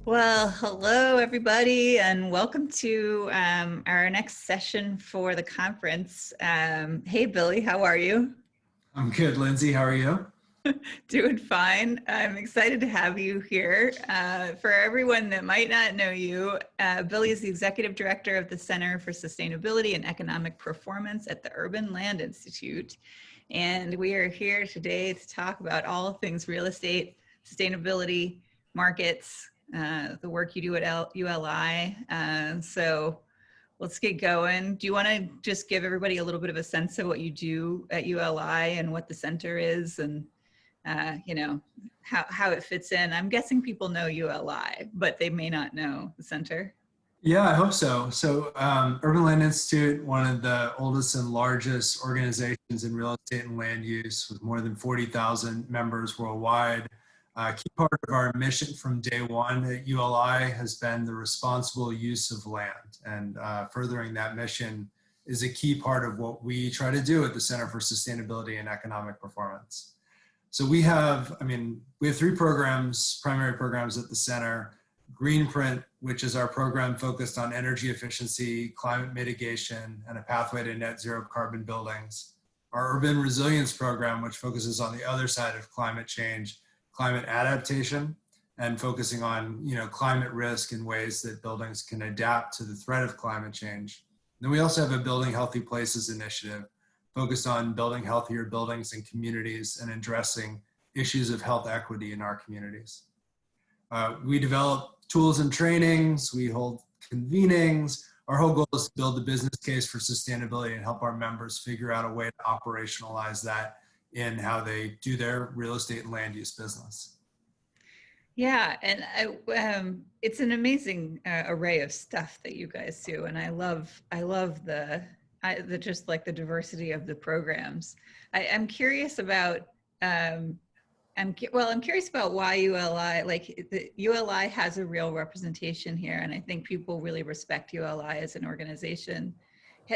Well, hello everybody, and welcome to our next session for the conference. Hey Billy, how are you? I'm good, Lindsay. How are you? Doing fine. I'm excited to have you here. For everyone that might not know you, Billy is the Executive Director of the Center for Sustainability and Economic Performance at the Urban Land Institute. And we are here today to talk about all things real estate, sustainability, markets, the work you do at ULI. So let's get going. Do you want to just give everybody a little bit of a sense of what you do at ULI and what the center is and how it fits in? I'm guessing people know ULI, but they may not know the center. Yeah, I hope so. Urban Land Institute, one of the oldest and largest organizations in real estate and land use with more than 40,000 members worldwide. A key part of our mission from day one at ULI has been the responsible use of land, and furthering that mission is a key part of what we try to do at the Center for Sustainability and Economic Performance. So we have three programs, primary programs at the center. Greenprint, which is our program focused on energy efficiency, climate mitigation, and a pathway to net zero carbon buildings. Our Urban Resilience program, which focuses on the other side of climate change, climate adaptation, and focusing on climate risk in ways that buildings can adapt to the threat of climate change. Then we also have a Building Healthy Places initiative, focused on building healthier buildings and communities and addressing issues of health equity in our communities. We develop tools and trainings, we hold convenings. Our whole goal is to build the business case for sustainability and help our members figure out a way to operationalize that in how they do their real estate and land use business. Yeah, and it's an amazing array of stuff that you guys do, and I love the just like the diversity of the programs. I'm curious about I'm curious about why ULI, like the ULI has a real representation here, and I think people really respect ULI as an organization.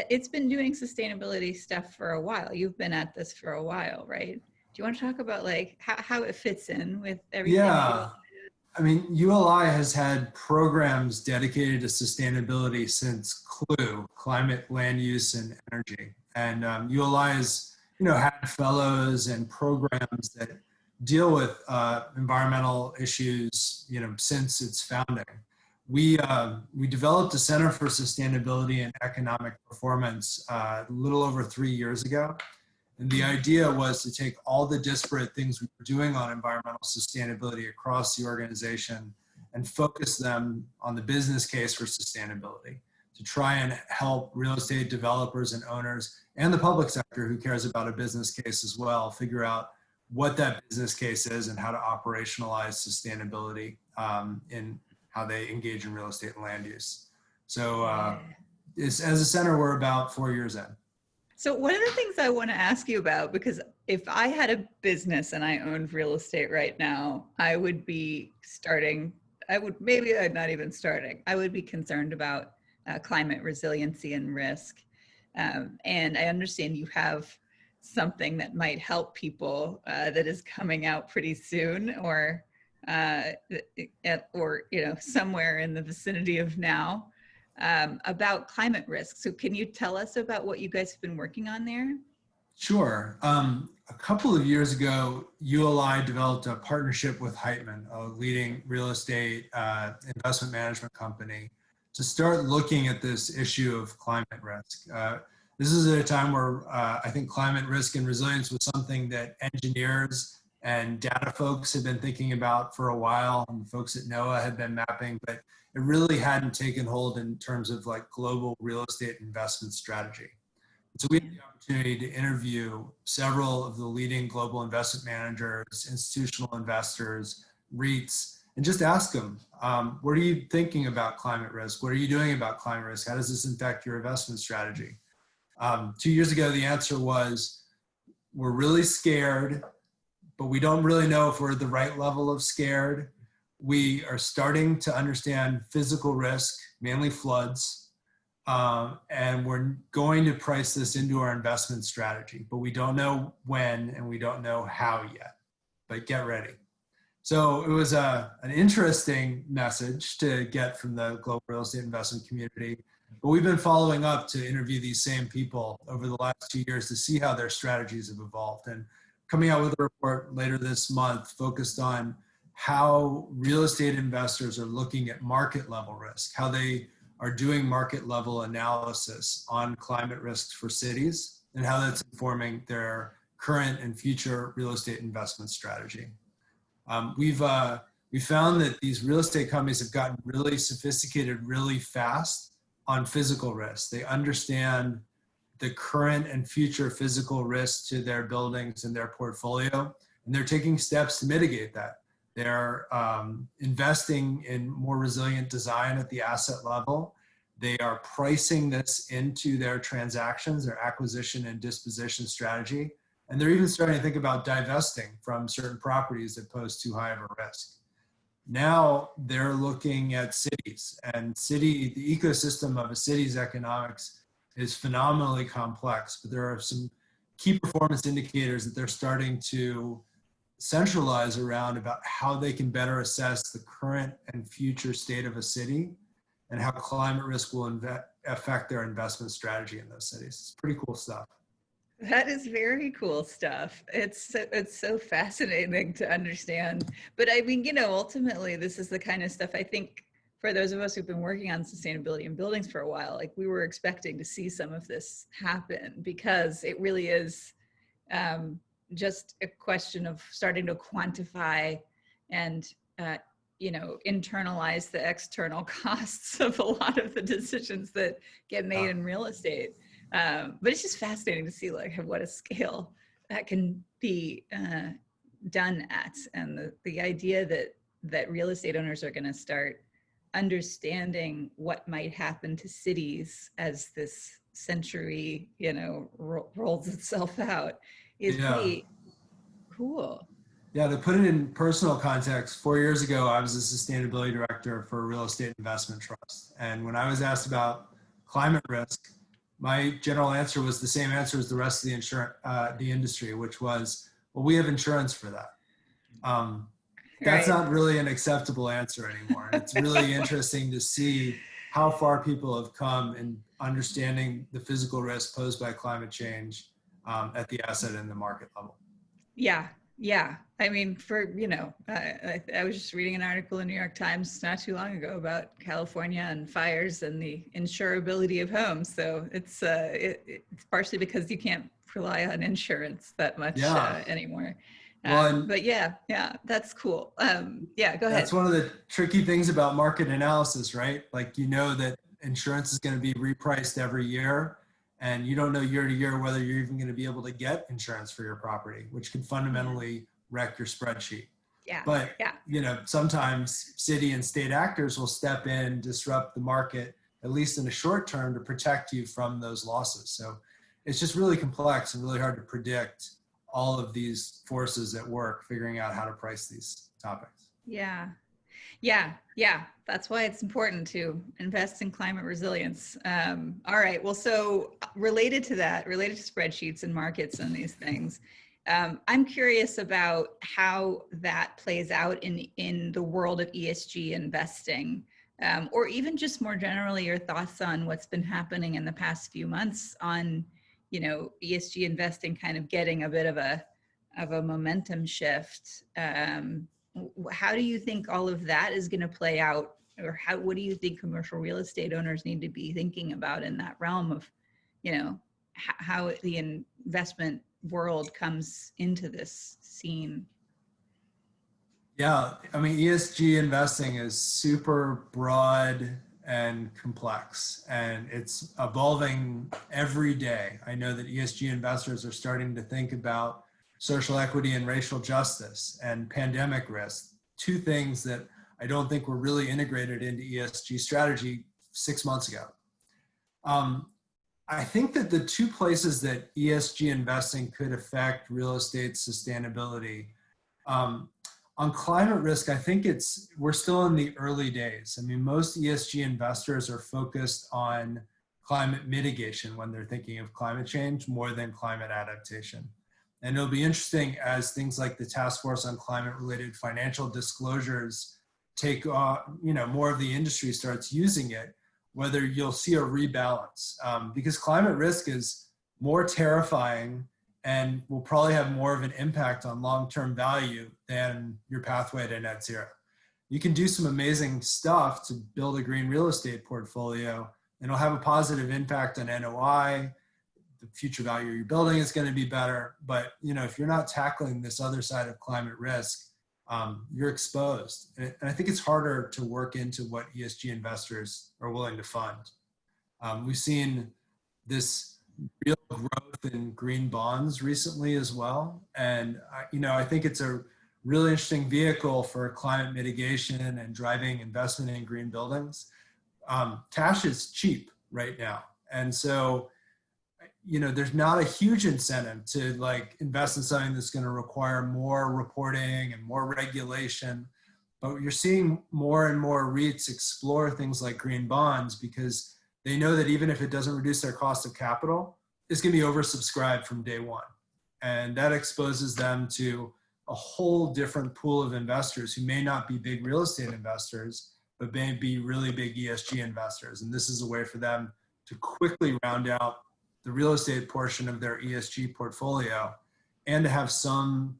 It's been doing sustainability stuff for a while. You've been at this for a while, right? Do you want to talk about like how it fits in with everything? Yeah, ULI has had programs dedicated to sustainability since CLUE, Climate, Land Use, and Energy. And ULI has, had fellows and programs that deal with environmental issues, since its founding. We developed a Center for Sustainability and Economic Performance a little over 3 years ago. And the idea was to take all the disparate things we were doing on environmental sustainability across the organization and focus them on the business case for sustainability, to try and help real estate developers and owners and the public sector who cares about a business case as well, figure out what that business case is and how to operationalize sustainability in how they engage in real estate and land use. So as a center, we're about 4 years in. So one of the things I want to ask you about, because if I had a business and I owned real estate right now, I would be not even starting. I would be concerned about climate resiliency and risk. And I understand you have something that might help people that is coming out pretty soon, or somewhere in the vicinity of now, about climate risk. So can you tell us about what you guys have been working on there? Sure. A couple of years ago, ULI developed a partnership with Heitman, a leading real estate investment management company, to start looking at this issue of climate risk. This is at a time where I think climate risk and resilience was something that engineers and data folks had been thinking about for a while, and the folks at NOAA had been mapping, but it really hadn't taken hold in terms of like global real estate investment strategy. So we had the opportunity to interview several of the leading global investment managers, institutional investors, REITs, and just ask them, what are you thinking about climate risk? What are you doing about climate risk? How does this impact your investment strategy? 2 years ago, the answer was, we're really scared, but we don't really know if we're at the right level of scared. We are starting to understand physical risk, mainly floods, and we're going to price this into our investment strategy, but we don't know when and we don't know how yet, but get ready. So it was an interesting message to get from the global real estate investment community. But we've been following up to interview these same people over the last 2 years to see how their strategies have evolved. And coming out with a report later this month focused on how real estate investors are looking at market level risk, how they are doing market level analysis on climate risks for cities, and how that's informing their current and future real estate investment strategy. We found that these real estate companies have gotten really sophisticated really fast on physical risks. They understand the current and future physical risks to their buildings and their portfolio, and they're taking steps to mitigate that. They're investing in more resilient design at the asset level. They are pricing this into their transactions, their acquisition and disposition strategy. And they're even starting to think about divesting from certain properties that pose too high of a risk. Now they're looking at cities, and the ecosystem of a city's economics is phenomenally complex, but there are some key performance indicators that they're starting to centralize around about how they can better assess the current and future state of a city and how climate risk will affect their investment strategy in those cities. It's pretty cool stuff. That is very cool stuff. It's so fascinating to understand. But I mean, ultimately, this is the kind of stuff I think for those of us who've been working on sustainability in buildings for a while, like we were expecting to see some of this happen, because it really is just a question of starting to quantify and internalize the external costs of a lot of the decisions that get made in real estate. But it's just fascinating to see like what a scale that can be done at, and the idea that real estate owners are going to start understanding what might happen to cities as this century, rolls itself out is pretty cool. Yeah, to put it in personal context, 4 years ago, I was a sustainability director for a real estate investment trust. And when I was asked about climate risk, my general answer was the same answer as the rest of the industry, which was, well, we have insurance for that. That's not really an acceptable answer anymore. And it's really interesting to see how far people have come in understanding the physical risk posed by climate change at the asset and the market level. Yeah. I mean, I was just reading an article in New York Times not too long ago about California and fires and the insurability of homes. So it's partially because you can't rely on insurance that much anymore. But yeah, that's cool. Go ahead. That's one of the tricky things about market analysis, right? Like, that insurance is going to be repriced every year, and you don't know year to year whether you're even going to be able to get insurance for your property, which can fundamentally wreck your spreadsheet. But sometimes city and state actors will step in, disrupt the market, at least in the short term, to protect you from those losses. So it's just really complex and really hard to predict all of these forces at work, figuring out how to price these topics. Yeah. That's why it's important to invest in climate resilience. All right. Well, so related to spreadsheets and markets and these things, I'm curious about how that plays out in the world of ESG investing, or even just more generally, your thoughts on what's been happening in the past few months on ESG investing kind of getting a bit of a momentum shift. How do you think all of that is going to play out, or what do you think commercial real estate owners need to be thinking about in that realm of, how the investment world comes into this scene? Yeah, I mean, ESG investing is super broad and complex, and it's evolving every day. I know that ESG investors are starting to think about social equity and racial justice and pandemic risk, two things that I don't think were really integrated into ESG strategy 6 months ago. I think that the two places that ESG investing could affect real estate sustainability, on climate risk, I think we're still in the early days. I mean, most ESG investors are focused on climate mitigation when they're thinking of climate change more than climate adaptation. And it'll be interesting as things like the Task Force on Climate-Related Financial Disclosures take, more of the industry starts using it, whether you'll see a rebalance. Because climate risk is more terrifying and will probably have more of an impact on long-term value than your pathway to net zero. You can do some amazing stuff to build a green real estate portfolio, and it'll have a positive impact on NOI. The future value of your building is going to be better. But if you're not tackling this other side of climate risk, you're exposed. And I think it's harder to work into what ESG investors are willing to fund. We've seen this real growth in green bonds recently as well. And, I think it's a really interesting vehicle for climate mitigation and driving investment in green buildings. Cash is cheap right now. And so, there's not a huge incentive to invest in something that's going to require more reporting and more regulation. But you're seeing more and more REITs explore things like green bonds because they know that even if it doesn't reduce their cost of capital, it's going to be oversubscribed from day one. And that exposes them to a whole different pool of investors who may not be big real estate investors, but may be really big ESG investors. And this is a way for them to quickly round out the real estate portion of their ESG portfolio and to have some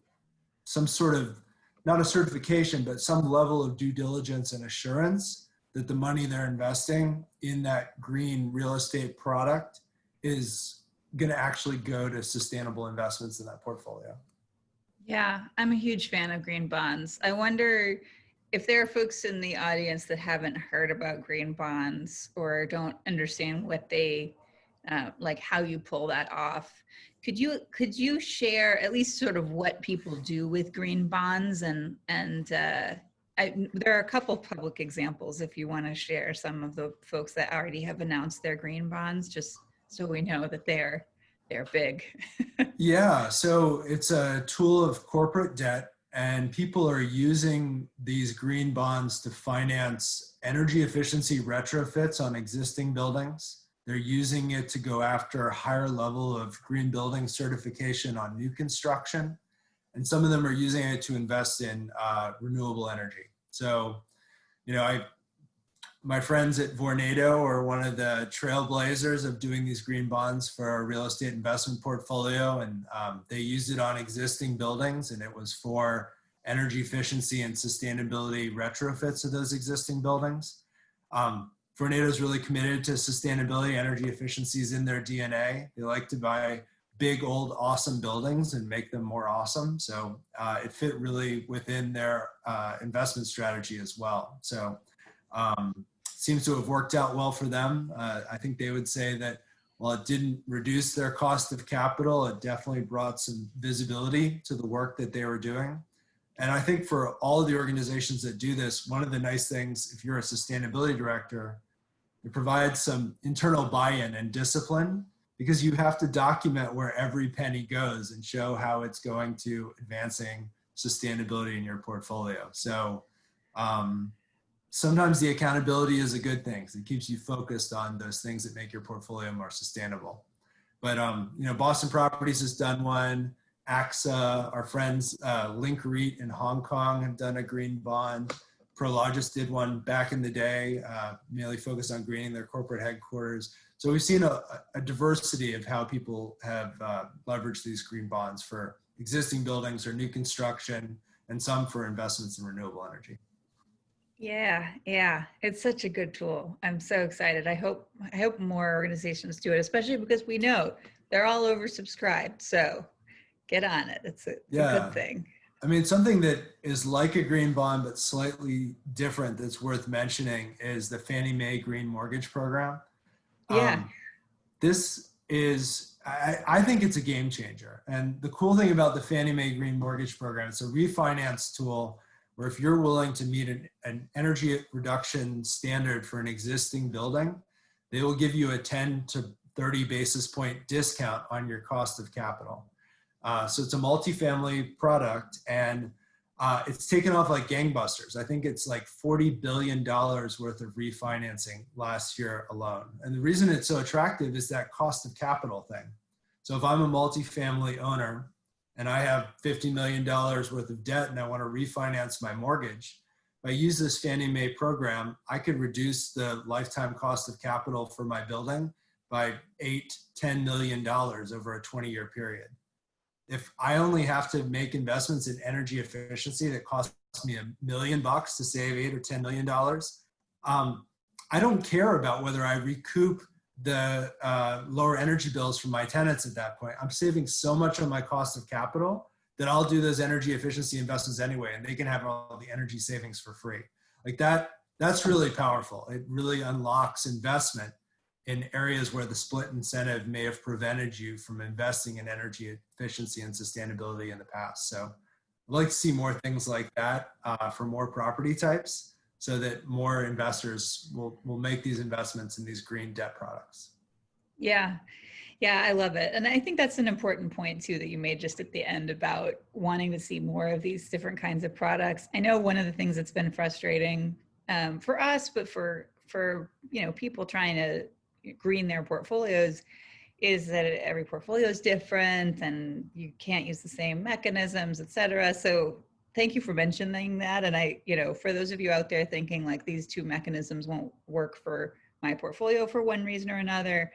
sort of, not a certification, but some level of due diligence and assurance that the money they're investing in that green real estate product is going to actually go to sustainable investments in that portfolio. Yeah, I'm a huge fan of green bonds. I wonder if there are folks in the audience that haven't heard about green bonds or don't understand what they, how you pull that off. Could you share at least sort of what people do with green bonds and there are a couple public examples if you want to share some of the folks that already have announced their green bonds, just so we know that they're big. Yeah, so it's a tool of corporate debt, and people are using these green bonds to finance energy efficiency retrofits on existing buildings. They're using it to go after a higher level of green building certification on new construction. And some of them are using it to invest in renewable energy. So, my friends at Vornado are one of the trailblazers of doing these green bonds for our real estate investment portfolio. And they used it on existing buildings, and it was for energy efficiency and sustainability retrofits of those existing buildings. Vornado is really committed to sustainability. Energy efficiency is in their DNA. They like to buy big, old, awesome buildings and make them more awesome. So it fit really within their investment strategy as well. So seems to have worked out well for them. I think they would say that while it didn't reduce their cost of capital, it definitely brought some visibility to the work that they were doing. And I think for all of the organizations that do this, one of the nice things, if you're a sustainability director, it provides some internal buy-in and discipline, because you have to document where every penny goes and show how it's going to advancing sustainability in your portfolio. So sometimes the accountability is a good thing. It keeps you focused on those things that make your portfolio more sustainable. But Boston Properties has done one. AXA, our friends, Link REIT in Hong Kong have done a green bond. Prologis did one back in the day, mainly focused on greening their corporate headquarters. So we've seen a diversity of how people have leveraged these green bonds for existing buildings or new construction, and some for investments in renewable energy. Yeah, it's such a good tool. I'm so excited. I hope more organizations do it, especially because we know they're all oversubscribed. So get on it. It's a good thing. I mean, something that is like a green bond but slightly different that's worth mentioning is the Fannie Mae Green Mortgage Program. Yeah. This is, I think it's a game changer. And the cool thing about the Fannie Mae Green Mortgage Program, it's a refinance tool where if you're willing to meet an energy reduction standard for an existing building, they will give you a 10 to 30 basis point discount on your cost of capital. So it's a multifamily product, and it's taken off like gangbusters. I think it's like $40 billion worth of refinancing last year alone. And the reason it's so attractive is that cost of capital thing. So if I'm a multifamily owner and I have $50 million worth of debt and I want to refinance my mortgage, if I use this Fannie Mae program, I could reduce the lifetime cost of capital for my building by $8-10 million over a 20-year period. If I only have to make investments in energy efficiency that cost me $1 million to save $8 or $10 million, I don't care about whether I recoup the lower energy bills from my tenants at that point. I'm saving so much on my cost of capital that I'll do those energy efficiency investments anyway, and they can have all the energy savings for free. Like that's really powerful. It really unlocks investment in areas where the split incentive may have prevented you from investing in energy efficiency and sustainability in the past. So I'd like to see more things like that for more property types, so that more investors will make these investments in these green debt products. Yeah. Yeah, I love it. And I think that's an important point too, that you made just at the end about wanting to see more of these different kinds of products. I know one of the things that's been frustrating for us, but for people trying to green their portfolios, is that every portfolio is different and you can't use the same mechanisms, et cetera. So thank you for mentioning that. And for those of you out there thinking like these two mechanisms won't work for my portfolio for one reason or another,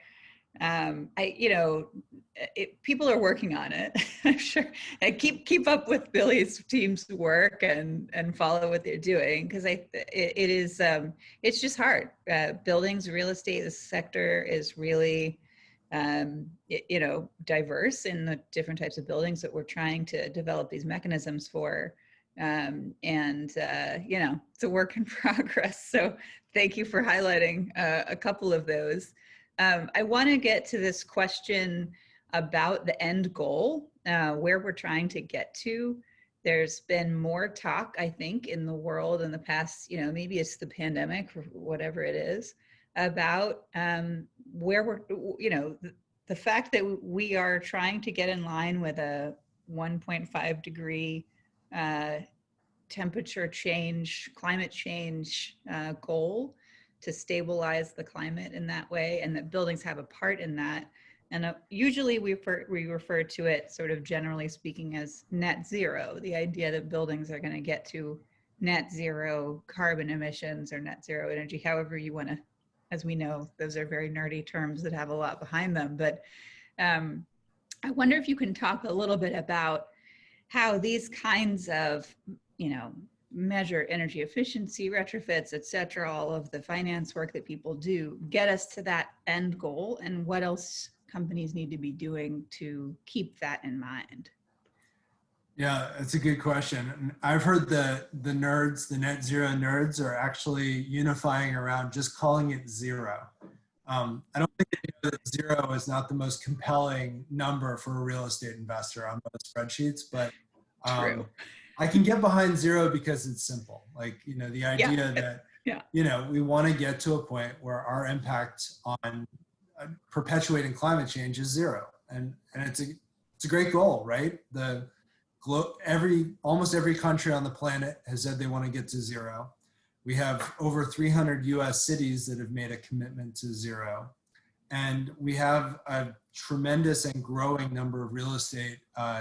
people are working on it. I'm sure. And keep up with Billy's team's work and follow what they're doing, because it's just hard. Buildings, real estate, this sector is really diverse in the different types of buildings that we're trying to develop these mechanisms for. It's a work in progress. So thank you for highlighting a couple of those. I want to get to this question about the end goal, where we're trying to get to. There's been more talk, I think, in the world in the past, maybe it's the pandemic or whatever it is, about where we're, the fact that we are trying to get in line with a 1.5 degree temperature change, climate change goal, to stabilize the climate in that way, and that buildings have a part in that. And usually we refer to it, sort of generally speaking, as net zero, the idea that buildings are going to get to net zero carbon emissions or net zero energy, however you want to, as we know, those are very nerdy terms that have a lot behind them. But I wonder if you can talk a little bit about how these kinds of, measure energy efficiency, retrofits, et cetera, all of the finance work that people do, get us to that end goal, and what else companies need to be doing to keep that in mind. Yeah, that's a good question. I've heard the nerds, the net zero nerds, are actually unifying around just calling it zero. I don't think they know that zero is not the most compelling number for a real estate investor on those spreadsheets, but True. I can get behind zero because it's simple. Like, the idea that, we want to get to a point where our impact on perpetuating climate change is zero. And it's a great goal, right? Almost every country on the planet has said they want to get to zero. We have over 300 US cities that have made a commitment to zero. And we have a tremendous and growing number of real estate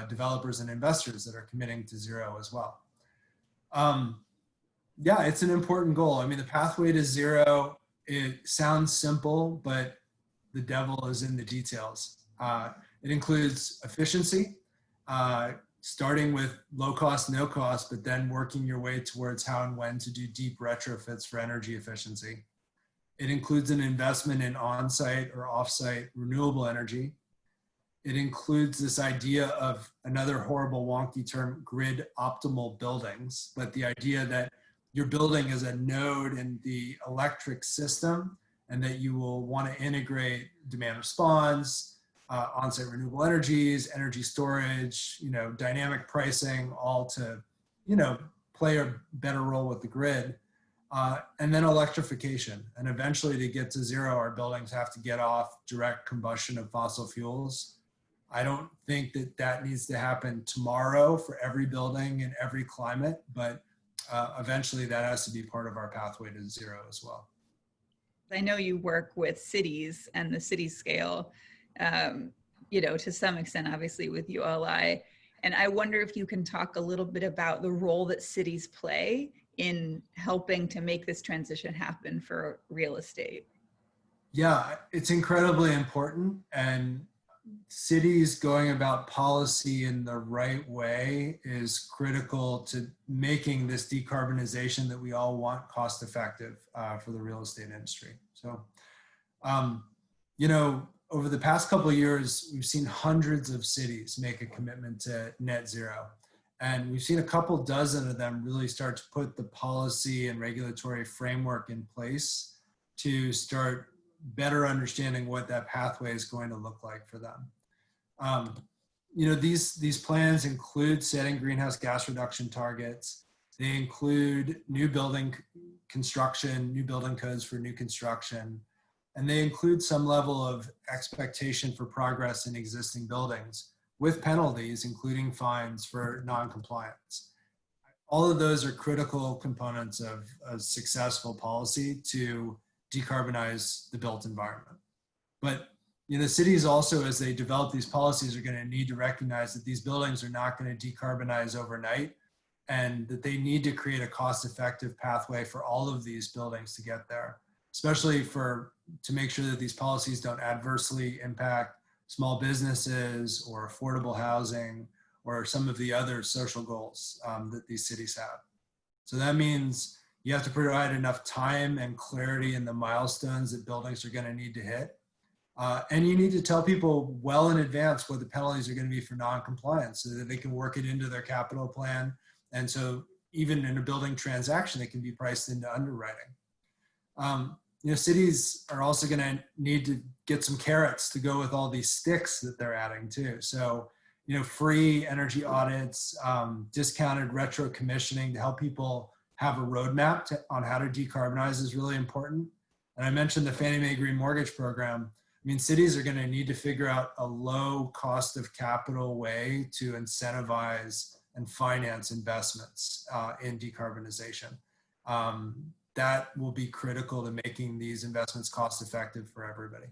developers and investors that are committing to zero as well. It's an important goal. I mean, the pathway to zero, it sounds simple, but the devil is in the details. It includes efficiency, starting with low cost, no cost, but then working your way towards how and when to do deep retrofits for energy efficiency. It includes an investment in on-site or off-site renewable energy. It includes this idea of, another horrible wonky term, grid optimal buildings, but the idea that your building is a node in the electric system, and that you will want to integrate demand response, on-site renewable energies, energy storage, dynamic pricing, all to, play a better role with the grid. And then electrification. And eventually, to get to zero, our buildings have to get off direct combustion of fossil fuels. I don't think that needs to happen tomorrow for every building in every climate, but eventually that has to be part of our pathway to zero as well. I know you work with cities and the city scale, to some extent, obviously with ULI. And I wonder if you can talk a little bit about the role that cities play in helping to make this transition happen for real estate. Yeah, it's incredibly important. And cities going about policy in the right way is critical to making this decarbonization that we all want cost effective for the real estate industry. So, you know, over the past couple of years, we've seen hundreds of cities make a commitment to net zero. And we've seen a couple dozen of them really start to put the policy and regulatory framework in place to start better understanding what that pathway is going to look like for them. You know, these plans include setting greenhouse gas reduction targets. They include new building construction, new building codes for new construction, and they include some level of expectation for progress in existing buildings with penalties, including fines for non-compliance. All of those are critical components of a successful policy to decarbonize the built environment. But you know, cities also, as they develop these policies, are going to need to recognize that these buildings are not going to decarbonize overnight, and that they need to create a cost-effective pathway for all of these buildings to get there, especially to make sure that these policies don't adversely impact small businesses or affordable housing or some of the other social goals that these cities have. So that means you have to provide enough time and clarity in the milestones that buildings are going to need to hit. And you need to tell people well in advance what the penalties are going to be for non-compliance so that they can work it into their capital plan. And so even in a building transaction, it can be priced into underwriting. You know, cities are also going to need to get some carrots to go with all these sticks that they're adding too. So, you know, free energy audits, discounted retro commissioning to help people have a roadmap on how to decarbonize is really important. And I mentioned the Fannie Mae Green Mortgage Program. I mean, cities are going to need to figure out a low cost of capital way to incentivize and finance investments in decarbonization. That will be critical to making these investments cost effective for everybody.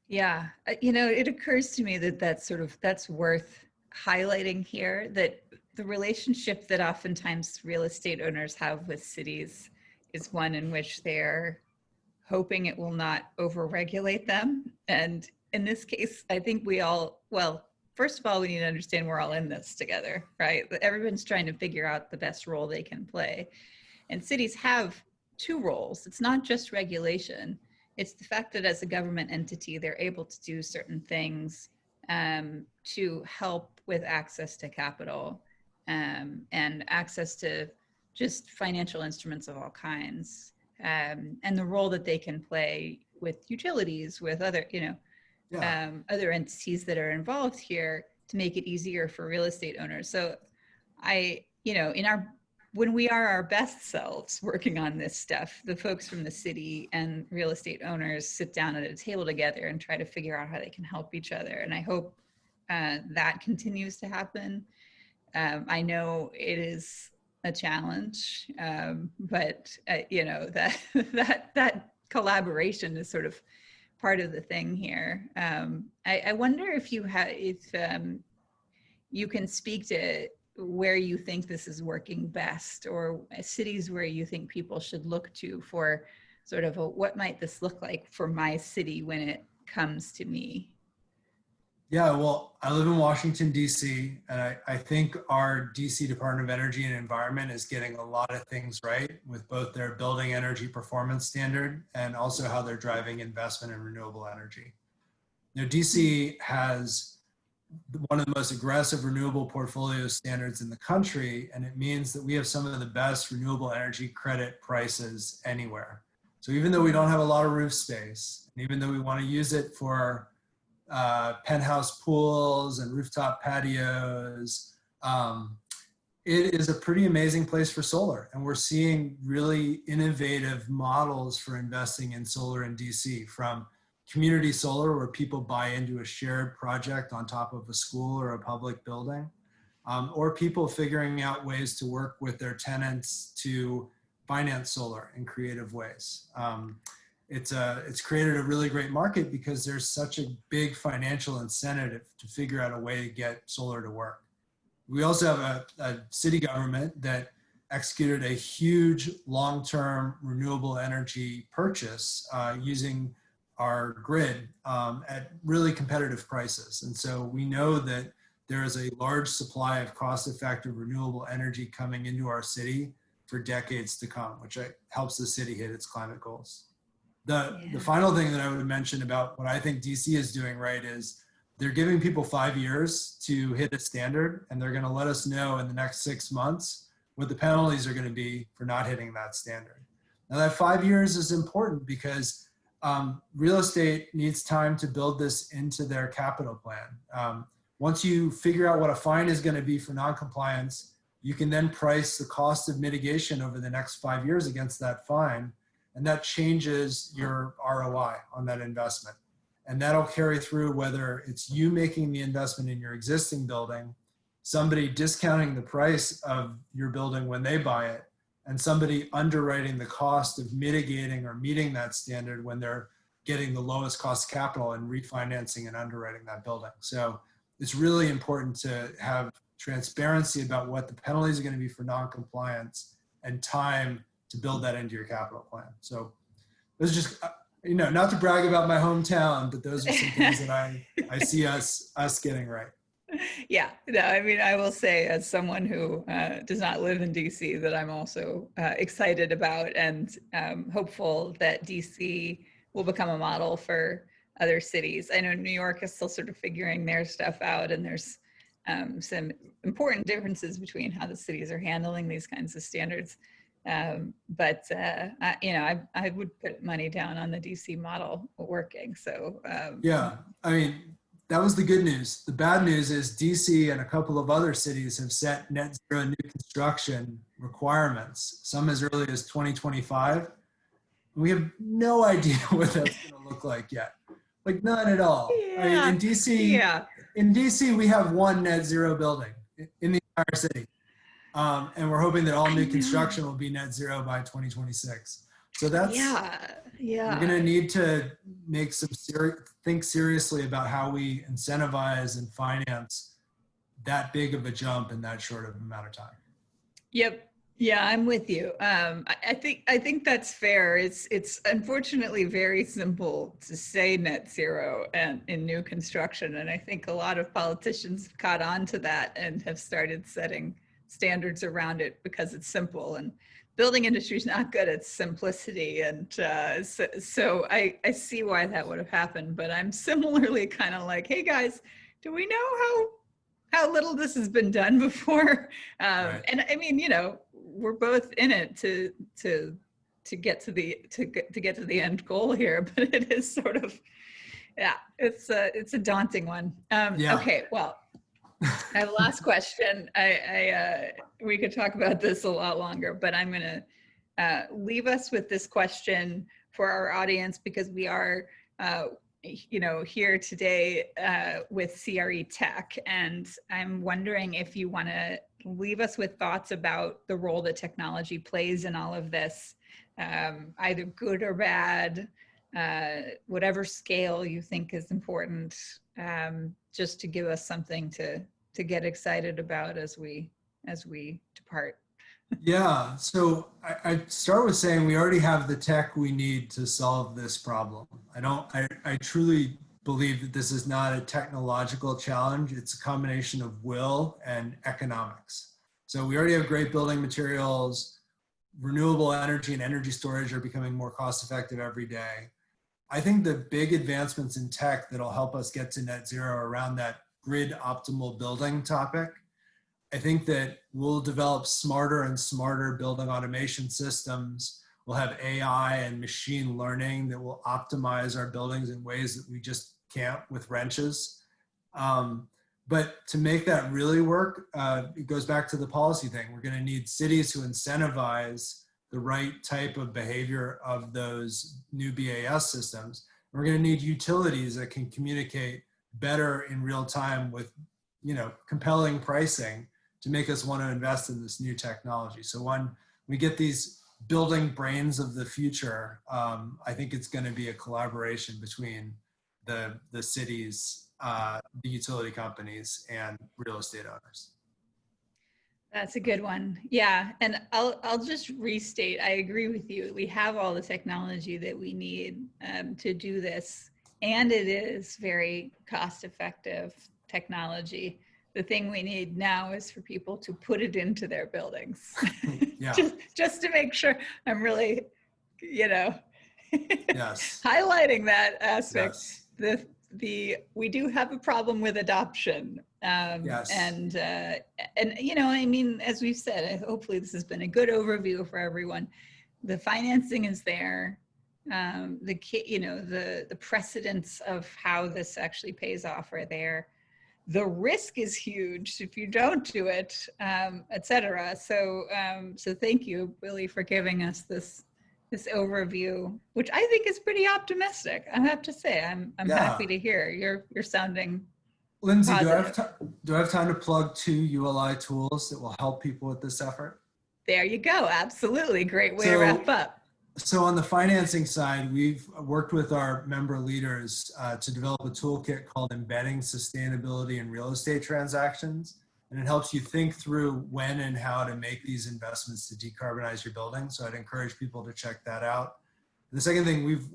Yeah, you know, it occurs to me that that's worth highlighting here, that the relationship that oftentimes real estate owners have with cities is one in which they're hoping it will not overregulate them. And in this case, I think well, first of all, we need to understand we're all in this together, right? Everyone's trying to figure out the best role they can play. And cities have two roles. It's not just regulation. It's the fact that as a government entity, they're able to do certain things to help with access to capital and access to just financial instruments of all kinds, and the role that they can play with utilities, with other, other entities that are involved here to make it easier for real estate owners. So when we are our best selves working on this stuff, the folks from the city and real estate owners sit down at a table together and try to figure out how they can help each other. And I hope that continues to happen. I know it is a challenge, but that collaboration is sort of part of the thing here. I wonder if you can speak to where you think this is working best, or cities where you think people should look to for sort of what might this look like for my city when it comes to me? Yeah, well, I live in Washington, D.C., and I think our D.C. Department of Energy and Environment is getting a lot of things right with both their building energy performance standard and also how they're driving investment in renewable energy. You know, D.C. has one of the most aggressive renewable portfolio standards in the country, and it means that we have some of the best renewable energy credit prices anywhere. So even though we don't have a lot of roof space, and even though we want to use it for penthouse pools and rooftop patios, it is a pretty amazing place for solar. And we're seeing really innovative models for investing in solar in DC, from community solar, where people buy into a shared project on top of a school or a public building, or people figuring out ways to work with their tenants to finance solar in creative ways. it's created a really great market because there's such a big financial incentive to figure out a way to get solar to work. We also have a city government that executed a huge long-term renewable energy purchase using our grid at really competitive prices. And so we know that there is a large supply of cost-effective renewable energy coming into our city for decades to come, which helps the city hit its climate goals. The final thing that I would mention about what I think DC is doing right is they're giving people 5 years to hit a standard, and they're going to let us know in the next 6 months what the penalties are going to be for not hitting that standard. Now that 5 years is important because real estate needs time to build this into their capital plan. Once you figure out what a fine is going to be for noncompliance, you can then price the cost of mitigation over the next 5 years against that fine, and that changes your ROI on that investment. And that'll carry through whether it's you making the investment in your existing building, somebody discounting the price of your building when they buy it, and somebody underwriting the cost of mitigating or meeting that standard when they're getting the lowest cost capital and refinancing and underwriting that building. So it's really important to have transparency about what the penalties are going to be for noncompliance and time to build that into your capital plan. So those are just, not to brag about my hometown, but those are some things that I see us getting right. Yeah, no, I mean, I will say as someone who does not live in DC that I'm also excited about and hopeful that DC will become a model for other cities. I know New York is still sort of figuring their stuff out, and there's some important differences between how the cities are handling these kinds of standards. But I would put money down on the DC model working. So yeah, I mean, that was the good news. The bad news is DC and a couple of other cities have set net zero new construction requirements, some as early as 2025. We have no idea what that's going to look like yet. Like none at all. Yeah. I mean, in DC, we have one net zero building in the entire city. And we're hoping that all new construction will be net zero by 2026. So that's, we're going to need to make think seriously about how we incentivize and finance that big of a jump in that short of amount of time. Yep. Yeah, I'm with you. I think that's fair. It's unfortunately very simple to say net zero and in new construction. And I think a lot of politicians have caught on to that and have started setting standards around it because it's simple, and building industry is not good at simplicity. And so I see why that would have happened, but I'm similarly kind of like, hey guys, do we know how little this has been done before? Right. And I mean, we're both in it to get to the end goal here, but it is sort of, it's a daunting one. Okay, well, I have a last question. We could talk about this a lot longer, but I'm going to leave us with this question for our audience, because we are, here today with CREtech, and I'm wondering if you want to leave us with thoughts about the role that technology plays in all of this, either good or bad, whatever scale you think is important, just to give us something to get excited about as we depart. Yeah, so I start with saying we already have the tech we need to solve this problem. I truly believe that this is not a technological challenge. It's a combination of will and economics. So we already have great building materials. Renewable energy and energy storage are becoming more cost effective every day. I think the big advancements in tech that'll help us get to net zero around that grid optimal building topic. I think that we'll develop smarter and smarter building automation systems. We'll have AI and machine learning that will optimize our buildings in ways that we just can't with wrenches. But to make that really work, it goes back to the policy thing. We're going to need cities who incentivize the right type of behavior of those new BAS systems. We're going to need utilities that can communicate better in real time with, compelling pricing to make us want to invest in this new technology. So when we get these building brains of the future, I think it's going to be a collaboration between the cities, the utility companies, and real estate owners. That's a good one. Yeah. And I'll just restate, I agree with you. We have all the technology that we need to do this. And it is very cost effective technology. The thing we need now is for people to put it into their buildings. Yeah. just to make sure I'm really, Yes. highlighting that aspect. Yes. We do have a problem with adoption. Yes. And I mean, as we've said, hopefully this has been a good overview for everyone. The financing is there. The precedents of how this actually pays off are there. The risk is huge if you don't do it, et cetera. So thank you, Billy, for giving us this overview, which I think is pretty optimistic. I have to say, I'm happy to hear you're sounding Lindsay, positive. do I have time to plug 2 ULI tools that will help people with this effort? There you go. Absolutely. Great way to wrap up. So on the financing side, we've worked with our member leaders to develop a toolkit called Embedding Sustainability in Real Estate Transactions. And it helps you think through when and how to make these investments to decarbonize your building. So I'd encourage people to check that out. The second thing, we've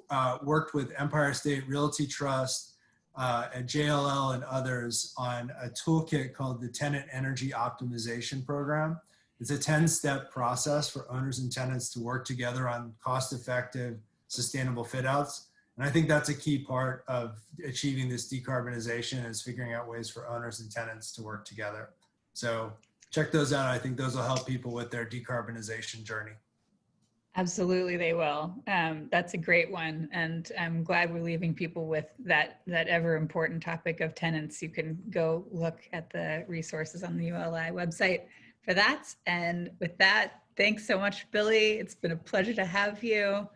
worked with Empire State Realty Trust, at JLL and others on a toolkit called the Tenant Energy Optimization Program. It's a 10-step process for owners and tenants to work together on cost-effective, sustainable fit-outs. And I think that's a key part of achieving this decarbonization, is figuring out ways for owners and tenants to work together. So check those out. I think those will help people with their decarbonization journey. Absolutely, they will. That's a great one. And I'm glad we're leaving people with that ever important topic of tenants. You can go look at the resources on the ULI website for that. And with that, thanks so much, Billy. It's been a pleasure to have you.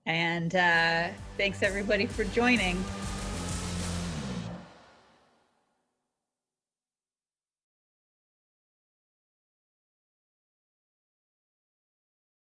And thanks everybody for joining.